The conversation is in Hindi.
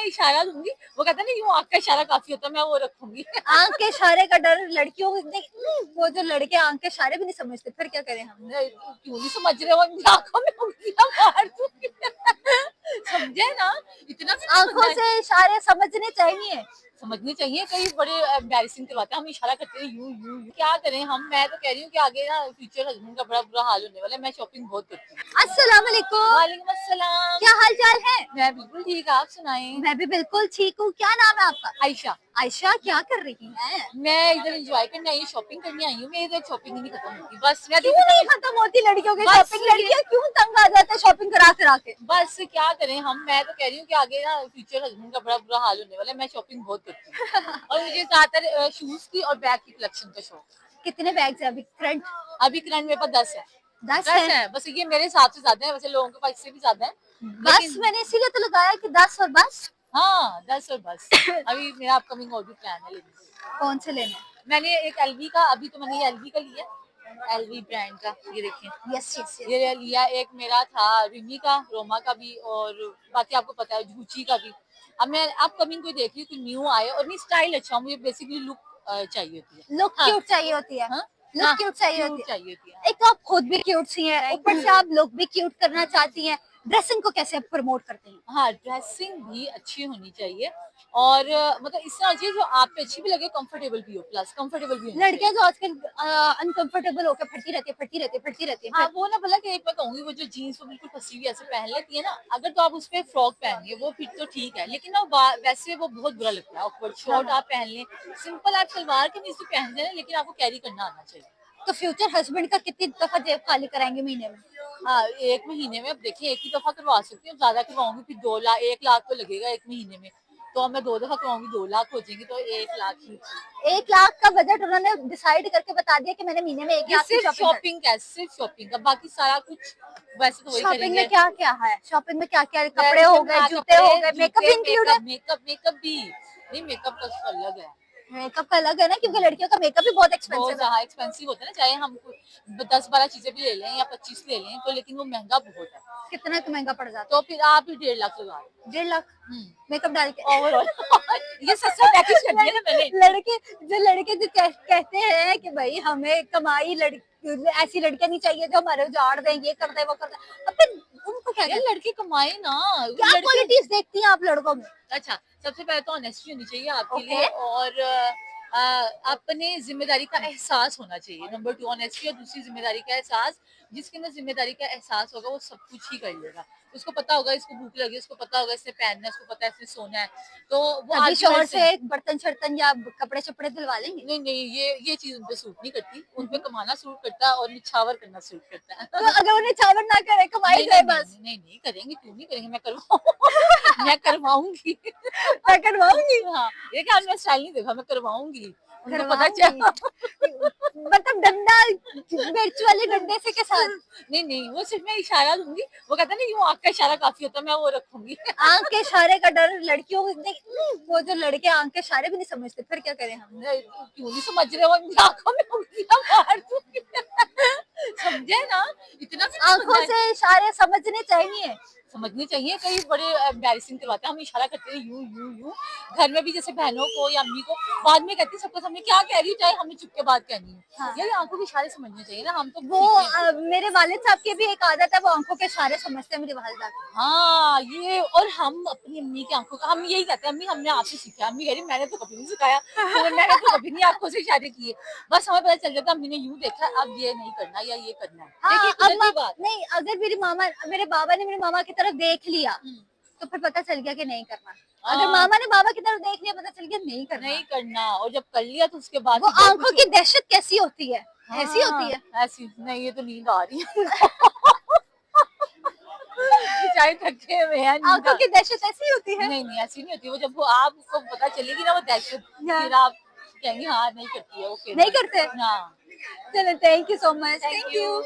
मैं इशारा दूंगी, वो कहता है ना यूं आंख का इशारा काफी होता है, मैं वो रखूंगी। आंख के इशारे का डर लड़कियों को वो जो लड़के आंख के इशारे भी नहीं समझते, फिर क्या करें हम? क्यों नहीं समझ रहे हो, इनकी आंखों में उंगलियां मार दूंगी। समझे ना, इतना भी नहीं आंखों समझना है। से इशारे समझने चाहिए। समझनी चाहिए, कई बड़े एम्बैरेसिंग करवाते हैं, हम इशारा करते हैं यूं यूं यूं। क्या करें हम, मैं तो कह रही हूँ कि आगे ना फ्यूचर हस्बैंड का बड़ा बुरा हाल होने वाला है। मैं शॉपिंग बहुत करती हूँ। अस्सलाम वालेकुम। वालेकुम अस्सलाम। क्या हाल चाल है? मैं बिल्कुल ठीक, आप सुनाएं। मैं भी बिल्कुल ठीक हूँ। क्या नाम है आपका? आयशा। आयशा, क्या कर रही हैं? मैं इधर एंजॉय करने आई हूँ, शॉपिंग करने आई हूँ। मेरी इधर शॉपिंग ही नहीं खत्म होती, बस मैं क्यों नहीं खत्म होती लड़कियों की बस शॉपिंग? लड़कियां क्यों तंग आ जाते हैं शॉपिंग करा करा के? बस क्या करें हम, मैं तो कह रही हूँ कि आगे ना फ्यूचर हस्बैंड का बड़ा बुरा हाल होने वाला है। मैं शॉपिंग बहुत करती हूँ और मुझे ज्यादातर शूज की और बैग की कलेक्शन का शौक है। कितने बैग्स है अभी करंट? अभी करंट मेरे पास 10 है। 10 10 है? है, बस ये मेरे हिसाब से ज्यादा है, वैसे लोगों के पास इससे भी ज्यादा है बस लेकिन मैंने इसीलिए तो लगाया कि 10 और बस। हाँ 10 और बस। अभी मेरा अपकमिंग और भी प्लान है लेने का। कौन से लेने? मैंने एक एलवी का, अभी तो मैंने ये एलवी का लिया, एलवी ब्रांड का, ये देखिए। Yes yes yes. ये लिया, एक मेरा था रिमी का, रोमा का भी, और बाकी आपको पता है गुची का भी। अब मैं अपकमिंग कोई देख रही हूँ कि न्यू आए, और नहीं स्टाइल अच्छा, मुझे बेसिकली लुक चाहिए होती है। लुक हाँ क्यूट चाहिए होती है। हाँ लुक हाँ, क्यूट चाहिए क्यूट होती है। चाहिए होती है। एक तो आप खुद भी क्यूट सी हैं, Thank ऊपर से you। आप लुक भी क्यूट करना चाहती हैं। ड्रेसिंग को कैसे आप प्रमोट करते हैं? हाँ, ड्रेसिंग भी अच्छी होनी चाहिए, और मतलब इस तरह चाहिए जो आप पे अच्छी भी लगे, कंफर्टेबल भी हो, प्लस कंफर्टेबल भी होनी चाहिए। लड़कियां जो आजकल अनकंफर्टेबल होकर फटती रहती है हाँ, फिर। वो ना बोला कि एक मैं कहूंगी, वो जो जीन्स वो बिल्कुल फंसी हुई ऐसे पहन लेती है ना, अगर तो आप उस पे फ्रॉक पहनिए वो फिर तो ठीक है, लेकिन ना वैसे वो बहुत बुरा लगता है। ऑकवर्ड शॉर्ट आप पहन लें, सिंपल आप सलवार कमीज भी पहन लें, लेकिन आपको कैरी करना आना चाहिए। तो फ्यूचर हस्बैंड का कितनी दफा जेब खाली कराएंगे महीने में? हाँ, एक महीने में अब देखिए, एक ही दफा करवा सकती हूँ, ज्यादा करवाऊंगी फिर 2 लाख 1 लाख तो लगेगा एक महीने में। तो अब मैं 2 दफा करवाऊंगी, 2 लाख हो जाएंगे, तो 1 लाख ही। 1 लाख का बजट उन्होंने डिसाइड करके बता दिया कि मैंने महीने में 1 लाख की सिर्फ शॉपिंग कर। शॉपिंग का, सिर्फ शॉपिंग का, बाकी सारा कुछ वैसे तो वही शॉपिंग में करेंगे। क्या क्या है? शॉपिंग में क्या क्या? कपड़े हो गए, जूते हो गए, मेकअप भी इंक्लूड है? मेकअप भी नहीं, मेकअप का तो अलग है। मेकअप का अलग है ना, क्योंकि लड़कियों का मेकअप भी बहुत बहुत एक्सपेंसिव है। ज्यादा एक्सपेंसिव होता है ना, चाहे हम 10-12 चीजें भी ले लें या 25 ले लें, तो लेकिन वो महंगा बहुत है। कितना महंगा पड़ जाता तो फिर आप ही 1.5 लाख लगा लो। है? 1.5 लाख मेकअप डाल के? ओवरऑल ये सस्ता पैकेज कर दिया ना मैंने। लड़के जो कहते हैं कि भाई हमें कमाई ऐसी लड़कियां नहीं चाहिए जो हमारे उजाड़ दें, ये कर दे वो कर दे, अब फिर उनको क्या यार कहते हैं? लड़के कमाए ना, क्या लड़के। क्वालिटीज देखती हैं आप लड़कों में? अच्छा, सबसे पहले तो ऑनेस्टी होनी चाहिए आपके ओके। लिए, और अपने जिम्मेदारी का एहसास होना चाहिए। नंबर 2 ऑनेस्टी, और दूसरी जिम्मेदारी का एहसास। जिसके अंदर जिम्मेदारी का एहसास होगा वो सब कुछ ही कर लेगा। उसको पता होगा इसको भूख लगी, उसको पता होगा इसने पहनना है, उसको पता है इसने सोना है, तो वो कभी आगे शोहर से बर्तन शर्तन या कपड़े चपड़े दिलवा लेंगे? नहीं नहीं, ये चीज उनपे सूट नहीं करती। उनपे कमाना सूट करता है और निछावर करना सूट करता है। तो अगर उन्हें चावल ना करे, कमाई करे बस? नहीं करेंगे, क्यों नहीं करेंगे, मैं करवाऊंगी। मैं करवाऊंगी। मैं करवाऊंगी। हाँ, ये क्या, हमने स्टाइल नहीं देखा, मैं करवाऊंगी, उनको पता करवाऊंगी चला। मतलब डंडा, मिर्च वाले डंडे से के साथ? नहीं, वो सिर्फ मैं इशारा दूंगी, वो कहता है ना यूं आंख का इशारा काफी होता है, मैं वो रखूंगी। आंख के इशारे का डर लड़कियों को वो जो लड़के आंख के इशारे भी नहीं समझते, फिर क्या करें हम? क्यों नहीं समझ रहे हो, इनकी आंखों में उंगलियां मार दूंगी। समझे ना, इतना भी नहीं आंखों समझना है। से इशारे समझने चाहिए। समझनी चाहिए, कई बड़े एम्बैरेसिंग करवाते हैं, हम इशारा करते हैं यूं यूं यूं। घर में भी जैसे बहनों को या अम्मी को बाद में कहती है सबको, हमने क्या कह रही है, चाहे हमें चुप के बात कहनी है। हाँ। यार आंखों के इशारे समझने चाहिए ना, हम तो वो सीखे हैं। मेरे वालिद साहब की भी एक आदत है, वो आंखों के इशारे समझते हैं मेरी वालिदा की। हाँ, ये और हम अपनी अम्मी की आंखों का, हम यही कहते हैं, अम्मी हमने आपसे सीखा। अम्मी कह रही मैंने तो कभी नहीं सिखाया, मैंने तो कभी नहीं आंखों से इशारे किए। बस हमें पता चल जाता, अम्मी ने यूं देखा, अब ये नहीं करना या ये करना है। हाँ, देखिए अम्मा कुदरती बात। नहीं, अगर मेरे बाबा ने मेरी मामा की तरफ देख लिया तो फिर पता चल गया कि नहीं करना। अगर हाँ, मामा ने बाबा की तरफ देख लिया, पता चल गया नहीं करना। नहीं करना, और जब कर लिया तो उसके बाद वो तो बहुत आंखों कुछ की दहशत कैसी होती है? ऐसी होती है? ऐसी नहीं, ये तो नींद आ रही है। बेचारे थके हुए हैं, नींद आंखों आ। की दहशत ऐसी होती है? नहीं ऐसी नहीं होती, वो जब वो आपको पता चलेगी ना वो दहशत, फिर आप कहेंगे हाँ नहीं करती है, ओके नहीं करते? हाँ। चलो, thank you so much. Thank thank you. You.